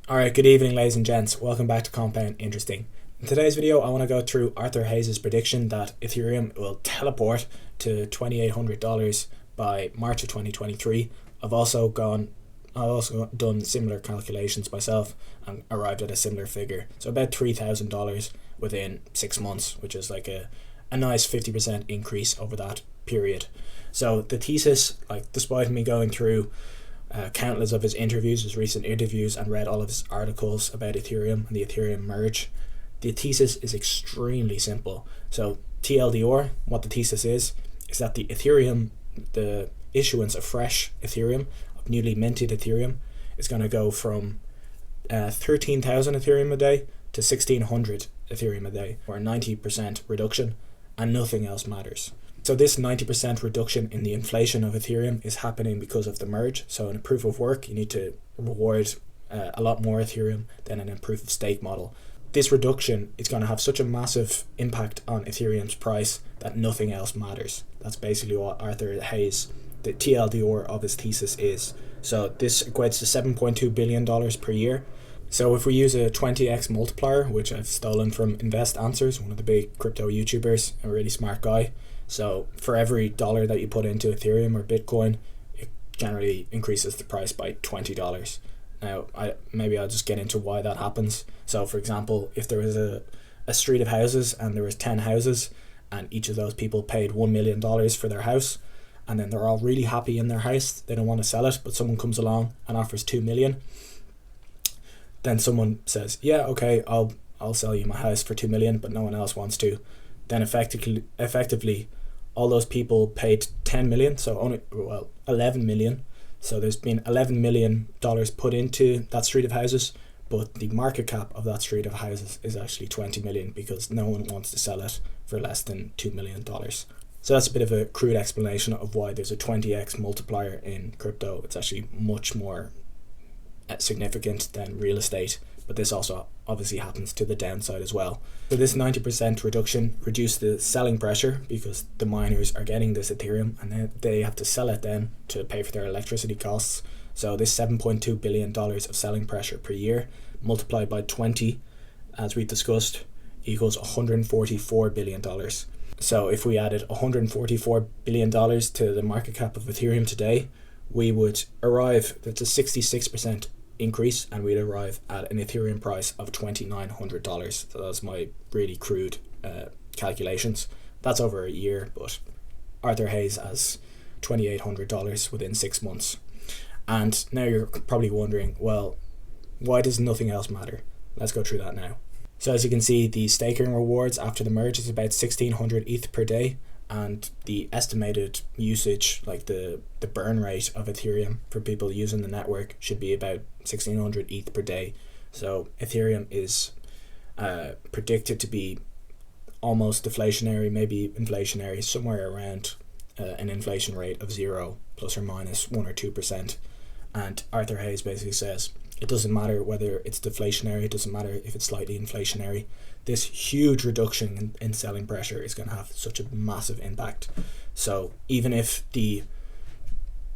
Alright, good evening ladies and gents, welcome back to Compound Interesting. In today's video I want to go through Arthur Hayes' prediction that Ethereum will teleport to $2,800 by March of 2023. I've also done similar calculations myself and arrived at a similar figure. So about $3,000 within 6 months, which is like a nice 50% increase over that period. So the thesis, despite me going through countless of his recent interviews, and read all of his articles about Ethereum and the Ethereum merge, the thesis is extremely simple. So TLDR, what the thesis is that the issuance of fresh Ethereum, of newly minted Ethereum, is going to go from 13,000 Ethereum a day to 1,600 Ethereum a day, or a 90% reduction, and nothing else matters. So this 90% reduction in the inflation of Ethereum is happening because of the merge. So in a proof of work, you need to reward a lot more Ethereum than in a proof of stake model. This reduction is going to have such a massive impact on Ethereum's price that nothing else matters. That's basically what Arthur Hayes, the TLDR of his thesis, is. So this equates to $7.2 billion per year. So if we use a 20x multiplier, which I've stolen from Invest Answers, one of the big crypto YouTubers, a really smart guy. So for every dollar that you put into Ethereum or Bitcoin, it generally increases the price by $20. Now, I'll just get into why that happens. So for example, if there was a street of houses and there was 10 houses and each of those people paid $1 million for their house, and then they're all really happy in their house, they don't want to sell it, but someone comes along and offers 2 million. Then someone says, yeah, okay, I'll sell you my house for 2 million, but no one else wants to. Then effectively, all those people paid 10 million, so 11 million. So there's been $11 million put into that street of houses, but the market cap of that street of houses is actually 20 million because no one wants to sell it for less than $2 million. So that's a bit of a crude explanation of why there's a 20x multiplier in crypto. It's actually much more significant than real estate, but this also obviously happens to the downside as well. So this 90% reduction reduced the selling pressure because the miners are getting this Ethereum and then they have to sell it then to pay for their electricity costs. So this $7.2 billion of selling pressure per year multiplied by 20, as we discussed, equals $144 billion. So if we added $144 billion to the market cap of Ethereum today, we would arrive at a 66% increase, and we'd arrive at an Ethereum price of $2,900. So that's my really crude calculations. That's over a year, but Arthur Hayes has $2,800 within 6 months. And now you're probably wondering, well, why does nothing else matter? Let's go through that now. So as you can see, the staking rewards after the merge is about 1,600 ETH per day, and the estimated usage, like the burn rate of Ethereum for people using the network, should be about 1,600 ETH per day. So Ethereum is predicted to be almost deflationary, maybe inflationary, somewhere around an inflation rate of 0 plus or minus 1 or 2%. And Arthur Hayes basically says it doesn't matter whether it's deflationary, it doesn't matter if it's slightly inflationary. This huge reduction in selling pressure is going to have such a massive impact. So even if the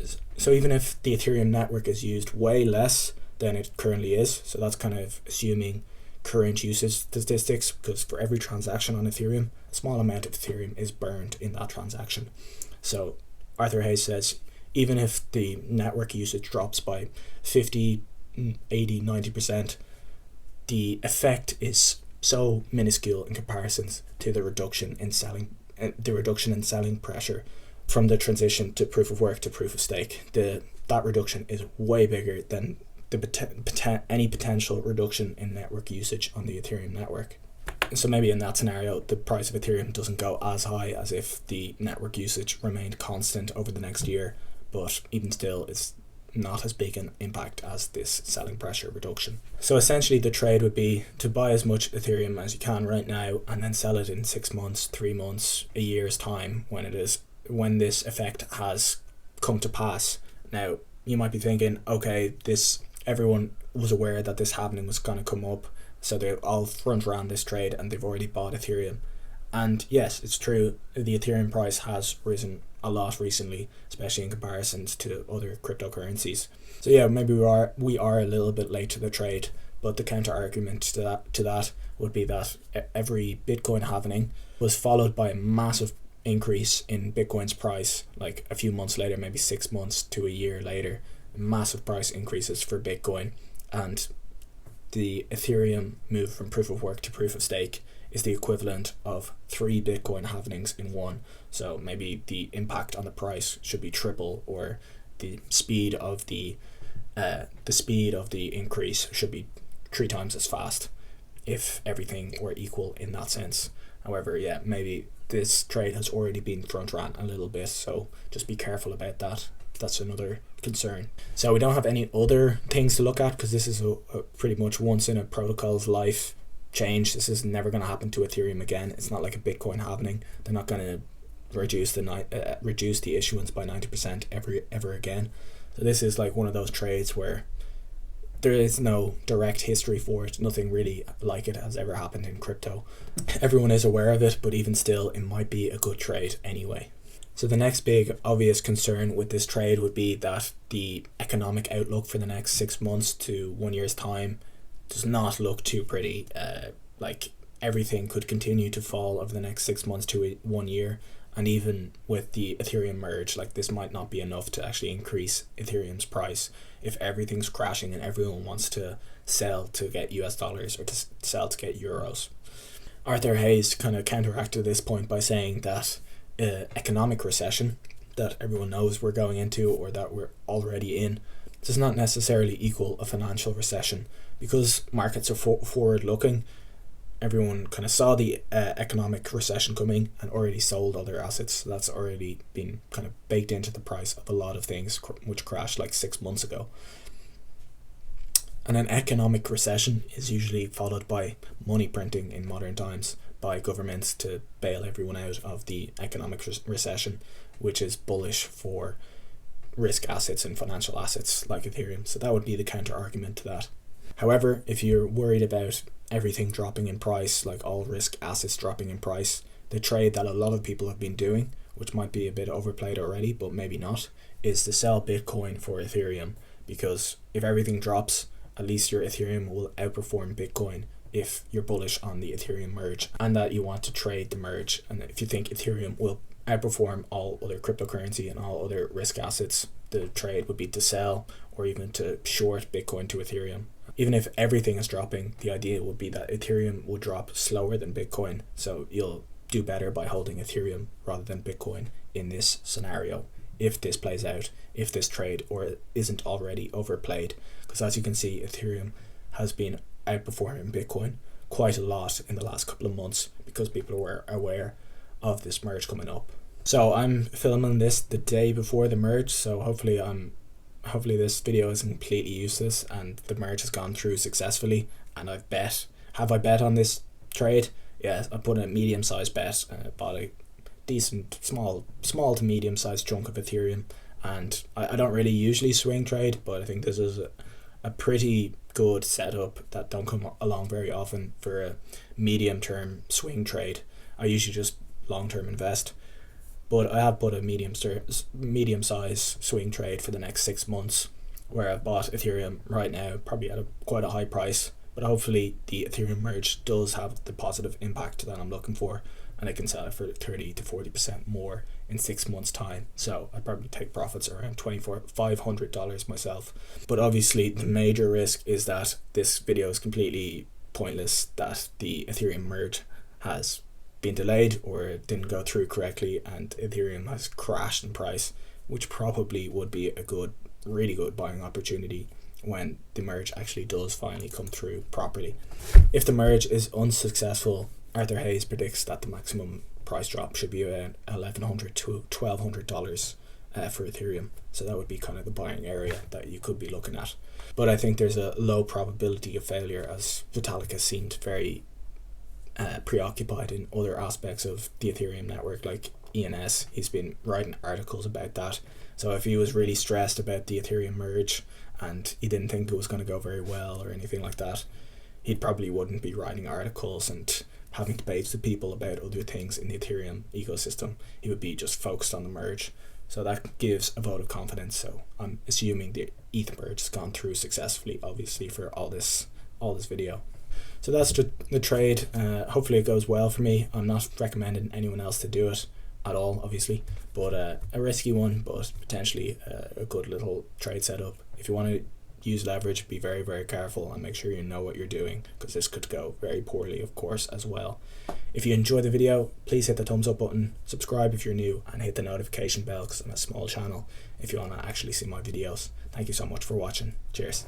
Ethereum network is used way less than it currently is, so that's kind of assuming current usage statistics, because for every transaction on Ethereum, a small amount of Ethereum is burned in that transaction. So Arthur Hayes says even if the network usage drops by 50, 80, 90%, the effect is so minuscule in comparison to the reduction in selling pressure from the transition to proof of work to proof of stake. That reduction is way bigger than any potential reduction in network usage on the Ethereum network. So maybe in that scenario, the price of Ethereum doesn't go as high as if the network usage remained constant over the next year, but even still, it's not as big an impact as this selling pressure reduction. So essentially the trade would be to buy as much Ethereum as you can right now and then sell it in 6 months, 3 months, a year's time when this effect has come to pass. Now you might be thinking, okay, everyone was aware that this happening was going to come up, so they all front ran this trade and they've already bought Ethereum. And yes, it's true, the Ethereum price has risen a lot recently, especially in comparison to other cryptocurrencies. So yeah, maybe we are a little bit late to the trade, but the counter argument to that would be that every Bitcoin halving was followed by a massive increase in Bitcoin's price, like a few months later, maybe 6 months to a year later, massive price increases for Bitcoin. And the Ethereum move from proof of work to proof of stake is the equivalent of 3 Bitcoin halvings in one. So maybe the impact on the price should be triple, or the speed of the increase should be 3 times as fast if everything were equal in that sense. However, yeah, maybe this trade has already been front ran a little bit, so just be careful about that. That's another concern. So we don't have any other things to look at, because this is a pretty much once in a protocol's life change. This is never going to happen to Ethereum again. It's not like a Bitcoin happening. They're not going to reduce the issuance by 90% ever again. So this is like one of those trades where there is no direct history for it. Nothing really like it has ever happened in crypto. Everyone is aware of it, but even still, it might be a good trade anyway. So the next big obvious concern with this trade would be that the economic outlook for the next 6 months to 1 year's time does not look too pretty. Like everything could continue to fall over the next 6 months to 1 year. And even with the Ethereum merge, like this might not be enough to actually increase Ethereum's price if everything's crashing and everyone wants to sell to get US dollars or to sell to get euros. Arthur Hayes kind of counteracted this point by saying that economic recession that everyone knows we're going into, or that we're already in, does not necessarily equal a financial recession, because markets are forward looking. Everyone kind of saw the economic recession coming and already sold all their assets. So that's already been kind of baked into the price of a lot of things which crashed like 6 months ago. And an economic recession is usually followed by money printing in modern times by governments to bail everyone out of the economic recession, which is bullish for risk assets and financial assets like Ethereum. So that would be the counter argument to that. However, if you're worried about everything dropping in price, like all risk assets dropping in price, the trade that a lot of people have been doing, which might be a bit overplayed already, but maybe not, is to sell Bitcoin for Ethereum. Because if everything drops, at least your Ethereum will outperform Bitcoin if you're bullish on the Ethereum merge and that you want to trade the merge. And if you think Ethereum will outperform all other cryptocurrency and all other risk assets, the trade would be to sell or even to short Bitcoin to Ethereum. Even if everything is dropping, the idea would be that Ethereum will drop slower than Bitcoin, so you'll do better by holding Ethereum rather than Bitcoin in this scenario, if this plays out, if this trade or isn't already overplayed. Because as you can see, Ethereum has been outperforming Bitcoin quite a lot in the last couple of months because people were aware of this merge coming up. So I'm filming this the day before the merge, so hopefully this video isn't completely useless and the merge has gone through successfully. And have I bet on this trade? Yes, I put a medium-sized bet, bought a decent small to medium-sized chunk of Ethereum. And I don't really usually swing trade, but I think this is a pretty good setup that don't come along very often for a medium-term swing trade. I usually just long-term invest. But I have put a medium-size swing trade for the next 6 months, where I've bought Ethereum right now, probably at quite a high price. But hopefully the Ethereum merge does have the positive impact that I'm looking for, and I can sell it for 30 to 40% more in 6 months' time. So I'd probably take profits around $2,500 myself. But obviously the major risk is that this video is completely pointless, that the Ethereum merge has been delayed or it didn't go through correctly and Ethereum has crashed in price, which probably would be a really good buying opportunity when the merge actually does finally come through properly. If the merge is unsuccessful, Arthur Hayes predicts that the maximum price drop should be around $1,100 to $1,200 for Ethereum. So that would be kind of the buying area that you could be looking at. But I think there's a low probability of failure, as Vitalik has seemed very preoccupied in other aspects of the Ethereum network, like ENS. He's been writing articles about that. So if he was really stressed about the Ethereum merge and he didn't think it was going to go very well or anything like that, he probably wouldn't be writing articles and having debates with people about other things in the Ethereum ecosystem. He would be just focused on the merge. So that gives a vote of confidence. So I'm assuming the ETH merge has gone through successfully, obviously, for all this video. So that's the trade. Hopefully it goes well for me. I'm not recommending anyone else to do it at all, obviously, but a risky one, but potentially a good little trade setup. If you want to use leverage, be very, very careful and make sure you know what you're doing, because this could go very poorly, of course, as well. If you enjoyed the video, please hit the thumbs up button, subscribe if you're new, and hit the notification bell because I'm a small channel if you want to actually see my videos. Thank you so much for watching. Cheers.